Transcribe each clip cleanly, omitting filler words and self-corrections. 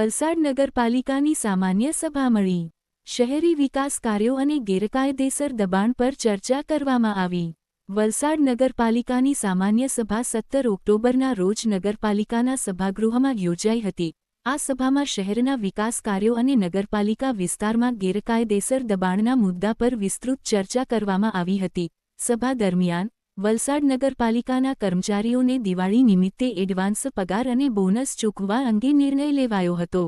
વલસાડ નગરપાલિકાની સામાન્ય સભા મળી. શહેરી વિકાસ કાર્યો અને ગેરકાયદેસર દબાણ પર ચર્ચા કરવામાં આવી. વલસાડ નગરપાલિકાની સામાન્ય સભા 17 ઓક્ટોબરના રોજ નગરપાલિકાના સભાગૃહમાં યોજાઈ હતી. આ સભામાં શહેરના વિકાસ કાર્યો અને નગરપાલિકા વિસ્તારમાં ગેરકાયદેસર દબાણના મુદ્દા પર વિસ્તૃત ચર્ચા કરવામાં આવી હતી. સભા દરમિયાન વલસાડ નગરપાલિકાના કર્મચારીઓને દિવાળી નિમિત્તે એડવાન્સ પગાર અને બોનસ ચૂકવવા અંગે નિર્ણય લેવાયો હતો.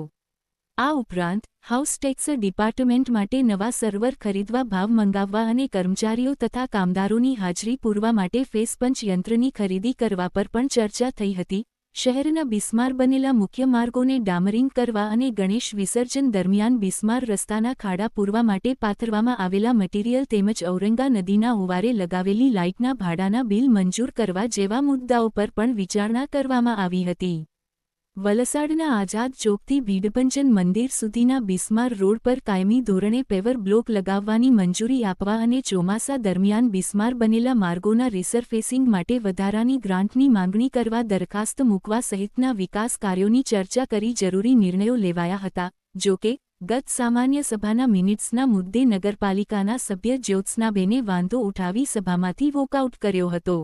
આ ઉપરાંત હાઉસ ટેક્સ ડિપાર્ટમેન્ટ માટે નવા સર્વર ખરીદવા ભાવ મંગાવવા અને કર્મચારીઓ તથા કામદારોની હાજરી પૂરવા માટે ફેસ પંચ યંત્રની ખરીદી કરવા પર પણ ચર્ચા થઈ હતી. શહેરના બિસ્માર બનેલા મુખ્ય માર્ગોને ડામરિંગ કરવા અને ગણેશ વિસર્જન દરમિયાન બિસ્માર રસ્તાના ખાડા પૂરવા માટે પાથરવામાં આવેલા મટીરીયલ તેમજ ઔરંગા નદીના ઓવારે લગાવેલી લાઇટના ભાડાના બિલ મંજૂર કરવા જેવા મુદ્દાઓ પર પણ વિચારણા કરવામાં આવી હતી. વલસાડના આઝાદ ચોકથી ભીડભંજન મંદિર સુધીના બિસ્માર રોડ પર કાયમી ધોરણે પેવર બ્લોક લગાવવાની મંજૂરી આપવા અને ચોમાસા દરમિયાન બિસ્માર બનેલા માર્ગોના રિસરફેસિંગ માટે વધારાની ગ્રાન્ટની માંગણી કરવા દરખાસ્ત મૂકવા સહિતના વિકાસ કાર્યોની ચર્ચા કરી જરૂરી નિર્ણયો લેવાયા હતા. જોકે ગત સામાન્ય સભાના મિનિટ્સના મુદ્દે નગરપાલિકાના સભ્ય જ્યોત્સનાબેને વાંધો ઉઠાવી સભામાંથી વોકઆઉટ કર્યો હતો.